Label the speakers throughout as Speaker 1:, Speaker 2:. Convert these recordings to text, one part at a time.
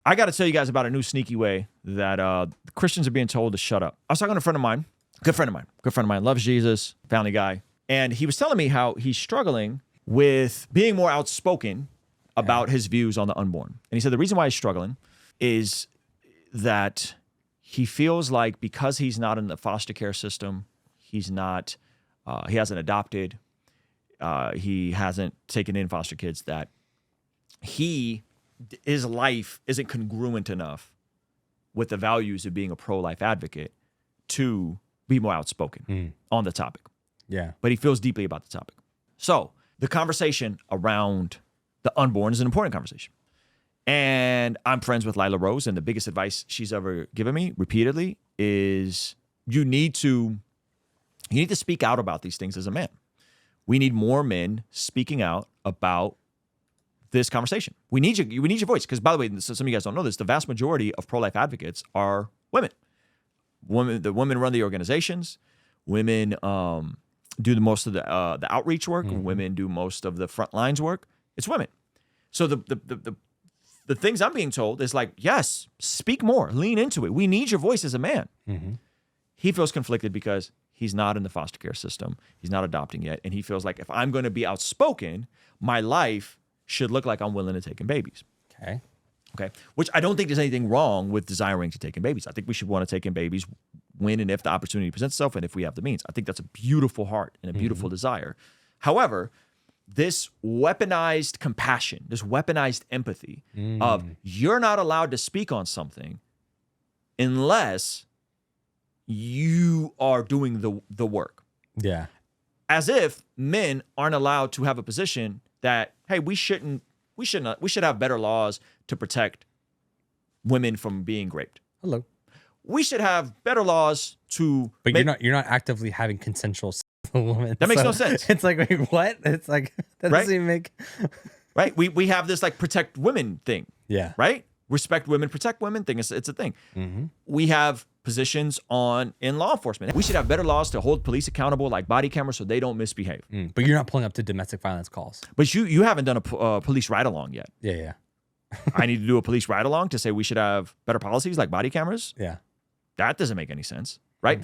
Speaker 1: I got to tell you guys about a new sneaky way that Christians are being told to shut up. I was talking to a friend of mine, good friend of mine, loves Jesus, family guy. And he was telling me how he's struggling with being more outspoken about his views on the unborn. And he said the reason why he's struggling is that he feels like because he's not in the foster care system, he's not, he hasn't adopted, he hasn't taken in foster kids, that his life isn't congruent enough with the values of being a pro-life advocate to be more outspoken on the topic.
Speaker 2: Yeah.
Speaker 1: But he feels deeply about the topic. So the conversation around the unborn is an important conversation. And I'm friends with Lila Rose, and the biggest advice she's ever given me repeatedly is you need to speak out about these things as a man. We need more men speaking out about this conversation. We need your voice. Because, by the way, some of you guys don't know this, the vast majority of pro-life advocates are women. The women run the organizations. Women do most of the outreach work. Women do most of the front lines work. It's women. So the things I'm being told is like, yes, speak more, lean into it. We need your voice as a man. He feels conflicted because he's not in the foster care system. He's not adopting yet. And he feels like if I'm going to be outspoken, my life should look like I'm willing to take in babies. Okay. Which I don't think there's anything wrong with desiring to take in babies. I think we should want to take in babies when and if the opportunity presents itself and if we have the means. I think that's a beautiful heart and a beautiful desire. However, this weaponized compassion, this weaponized empathy of you're not allowed to speak on something unless you are doing the work.
Speaker 2: Yeah.
Speaker 1: As if men aren't allowed to have a position that, hey, we should have better laws to protect women from being raped.
Speaker 2: Hello.
Speaker 1: We should have better laws to
Speaker 2: But you're not actively having consensual sex with a woman.
Speaker 1: That makes no sense.
Speaker 2: It's like, wait, what? It's like that doesn't even make
Speaker 1: right. We have this like protect women thing.
Speaker 2: Yeah.
Speaker 1: Right? Respect women, protect women thing. It's a thing. We have positions in law enforcement. We should have better laws to hold police accountable, like body cameras, so they don't misbehave.
Speaker 2: But you're not pulling up to domestic violence calls.
Speaker 1: But you haven't done a police ride along yet.
Speaker 2: Yeah.
Speaker 1: I need to do a police ride along to say we should have better policies like body cameras.
Speaker 2: Yeah.
Speaker 1: That doesn't make any sense, right?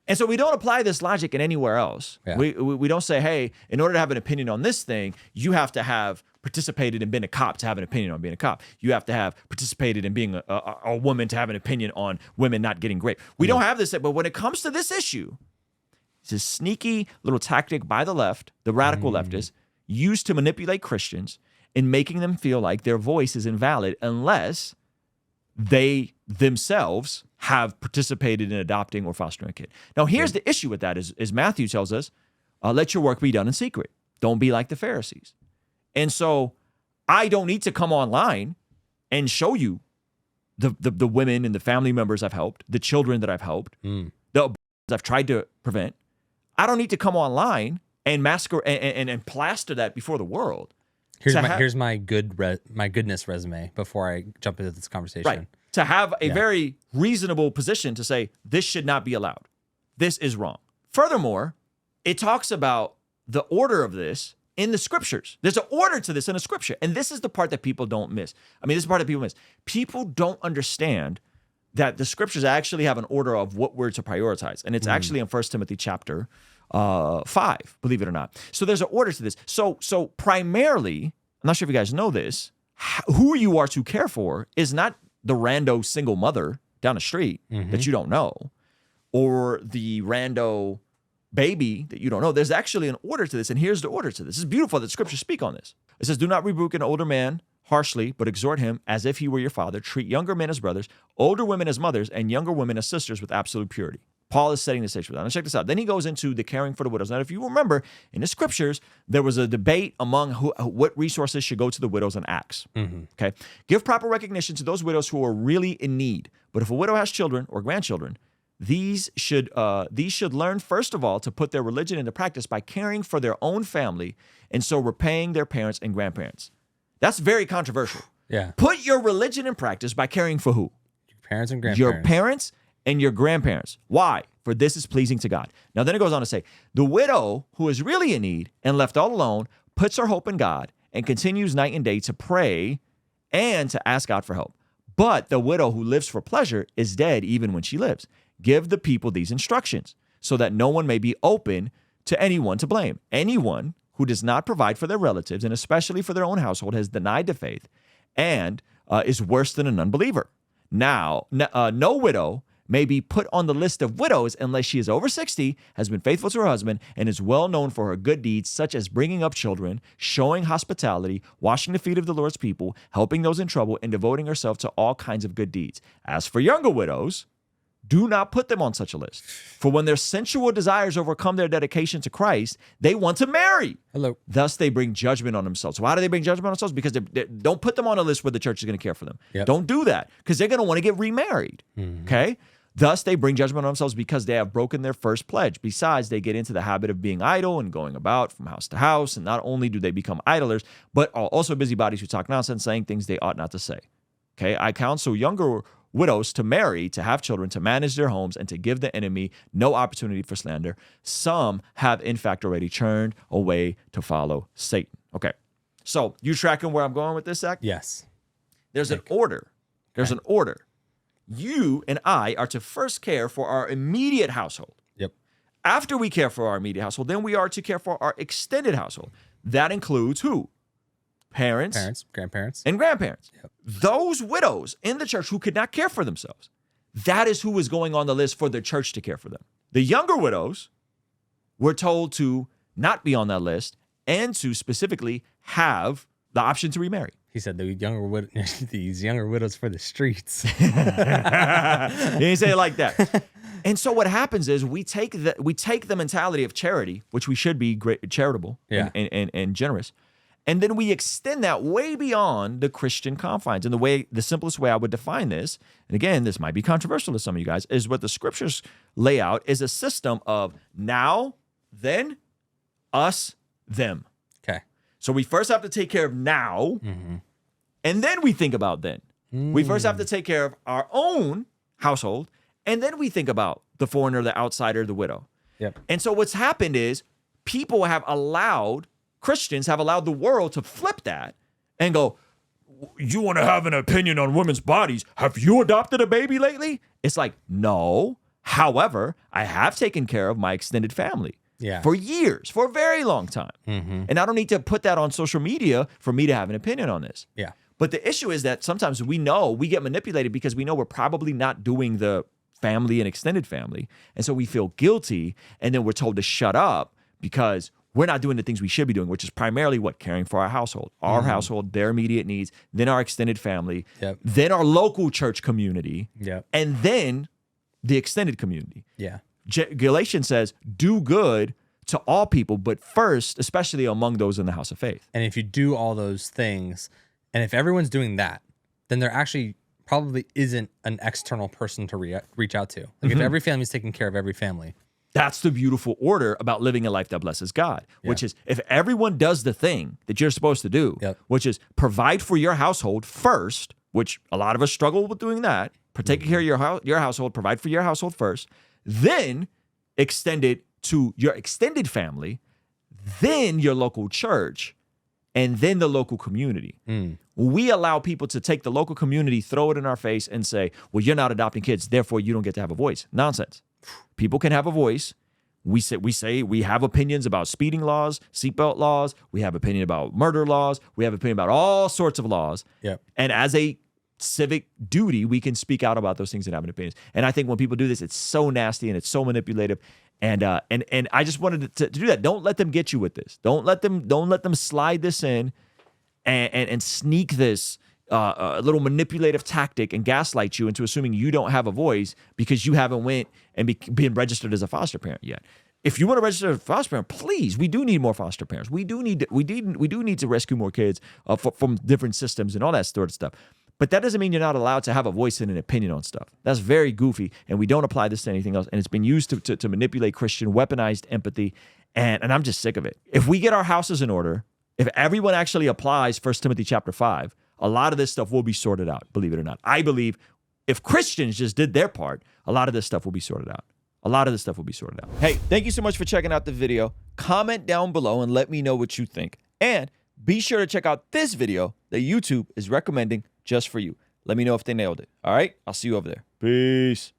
Speaker 1: And so we don't apply this logic in anywhere else.
Speaker 2: Yeah.
Speaker 1: We don't say, hey, in order to have an opinion on this thing, you have to have participated in being a cop to have an opinion on being a cop. You have to have participated in being a woman to have an opinion on women not getting raped. We don't have this, but when it comes to this issue, it's a sneaky little tactic by the left, the radical leftists, used to manipulate Christians in making them feel like their voice is invalid unless they themselves have participated in adopting or fostering a kid. Now, here's the issue with that is Matthew tells us, let your work be done in secret. Don't be like the Pharisees. And so I don't need to come online and show you the women and the family members I've helped, the children that I've helped, the abortions I've tried to prevent. I don't need to come online and masquerade and plaster that before the world.
Speaker 2: Here's my goodness resume before I jump into this conversation.
Speaker 1: Right. To have a very reasonable position to say, this should not be allowed. This is wrong. Furthermore, it talks about the order of this in the scriptures. There's an order to this in the scripture. And this is the part that people don't miss. This is the part that people miss. People don't understand that the scriptures actually have an order of what we're to prioritize. And it's actually in 1 Timothy chapter 5, believe it or not. So there's an order to this. So primarily, I'm not sure if you guys know this, who you are to care for is not the rando single mother down the street that you don't know, or the rando baby that you don't know. There's actually an order to this, and here's the order to this. It's beautiful that scriptures speak on this. It says, do not rebuke an older man harshly, but exhort him as if he were your father. Treat younger men as brothers, older women as mothers, and younger women as sisters with absolute purity. Paul is setting the stage for that. Now check this out. Then he goes into the caring for the widows. Now, if you remember, in the scriptures, there was a debate among what resources should go to the widows in Acts. Okay, give proper recognition to those widows who are really in need. But if a widow has children or grandchildren, these should learn, first of all, to put their religion into practice by caring for their own family and so repaying their parents and grandparents. That's very controversial.
Speaker 2: Yeah.
Speaker 1: Put your religion in practice by caring for who?
Speaker 2: Your parents and grandparents.
Speaker 1: Your parents and your grandparents. Why? For this is pleasing to God. Now, then it goes on to say, the widow who is really in need and left all alone puts her hope in God and continues night and day to pray and to ask God for help. But the widow who lives for pleasure is dead even when she lives. Give the people these instructions so that no one may be open to anyone to blame. Anyone who does not provide for their relatives, and especially for their own household, has denied the faith and is worse than an unbeliever. Now, no widow may be put on the list of widows unless she is over 60, has been faithful to her husband, and is well known for her good deeds, such as bringing up children, showing hospitality, washing the feet of the Lord's people, helping those in trouble, and devoting herself to all kinds of good deeds. As for younger widows, do not put them on such a list. For when their sensual desires overcome their dedication to Christ, they want to marry.
Speaker 2: Hello.
Speaker 1: Thus, they bring judgment on themselves. So how do they bring judgment on themselves? Because they don't put them on a list where the church is going to care for them.
Speaker 2: Yep.
Speaker 1: Don't do that because they're going to want to get remarried. Okay? Thus, they bring judgment on themselves because they have broken their first pledge. Besides, they get into the habit of being idle and going about from house to house. And not only do they become idlers, but are also busybodies who talk nonsense, saying things they ought not to say. Okay? I counsel younger widows to marry, to have children, to manage their homes, and to give the enemy no opportunity for slander. Some have, in fact, already turned away to follow Satan. Okay. So you tracking where I'm going with this, Zach?
Speaker 2: Yes.
Speaker 1: There's an order. There's an order. You and I are to first care for our immediate household.
Speaker 2: Yep.
Speaker 1: After we care for our immediate household, then we are to care for our extended household. That includes who? Parents,
Speaker 2: grandparents,
Speaker 1: and grandparents.
Speaker 2: Yep.
Speaker 1: Those widows in the church who could not care for themselves, that is who is going on the list for the church to care for them. The younger widows were told to not be on that list and to specifically have the option to remarry.
Speaker 2: He said these younger widows for the streets.
Speaker 1: He didn't say it like that. And so what happens is we take the mentality of charity, which we should be charitable and generous, and then we extend that way beyond the Christian confines. And the simplest way I would define this, and again, this might be controversial to some of you guys, is what the scriptures lay out is a system of now, then, us, them.
Speaker 2: Okay.
Speaker 1: So we first have to take care of now, and then we think about then. We first have to take care of our own household, and then we think about the foreigner, the outsider, the widow.
Speaker 2: Yep.
Speaker 1: And so what's happened is Christians have allowed the world to flip that and go, you want to have an opinion on women's bodies? Have you adopted a baby lately? It's like, no. However, I have taken care of my extended family.
Speaker 2: Yeah.
Speaker 1: For years, for a very long time. And I don't need to put that on social media for me to have an opinion on this.
Speaker 2: Yeah.
Speaker 1: But the issue is that sometimes we get manipulated because we know we're probably not doing the family and extended family. And so we feel guilty. And then we're told to shut up because we're not doing the things we should be doing, which is primarily caring for our household, household, their immediate needs, then our extended family, then our local church community, and then the extended community.
Speaker 2: Yeah.
Speaker 1: Galatians says, do good to all people, but first, especially among those in the house of faith.
Speaker 2: And if you do all those things, and if everyone's doing that, then there actually probably isn't an external person to reach out to. Like if every family's taking care of every family.
Speaker 1: That's the beautiful order about living a life that blesses God, which is if everyone does the thing that you're supposed to do, which is provide for your household first, which a lot of us struggle with doing that, taking care of your household, provide for your household first, then extend it to your extended family, then your local church, and then the local community. We allow people to take the local community, throw it in our face, and say, well, you're not adopting kids, therefore you don't get to have a voice. Nonsense. People can have a voice. We say we have opinions about speeding laws, seatbelt laws. We have opinion about murder laws. We have opinion about all sorts of laws. And as a civic duty, we can speak out about those things and have an opinion. And I think when people do this, it's so nasty and it's so manipulative. And I just wanted to do that. Don't let them get you with this. Don't let them slide this in and sneak this little manipulative tactic and gaslight you into assuming you don't have a voice because you haven't went and been registered as a foster parent yet. If you want to register as a foster parent, please, we do need more foster parents. We do need to rescue more kids from different systems and all that sort of stuff. But that doesn't mean you're not allowed to have a voice and an opinion on stuff. That's very goofy, and we don't apply this to anything else. And it's been used to manipulate Christian, weaponized empathy, and I'm just sick of it. If we get our houses in order, if everyone actually applies 1 Timothy chapter 5, a lot of this stuff will be sorted out, believe it or not. I believe if Christians just did their part, a lot of this stuff will be sorted out. A lot of this stuff will be sorted out. Hey, thank you so much for checking out the video. Comment down below and let me know what you think. And be sure to check out this video that YouTube is recommending just for you. Let me know if they nailed it. All right? I'll see you over there. Peace.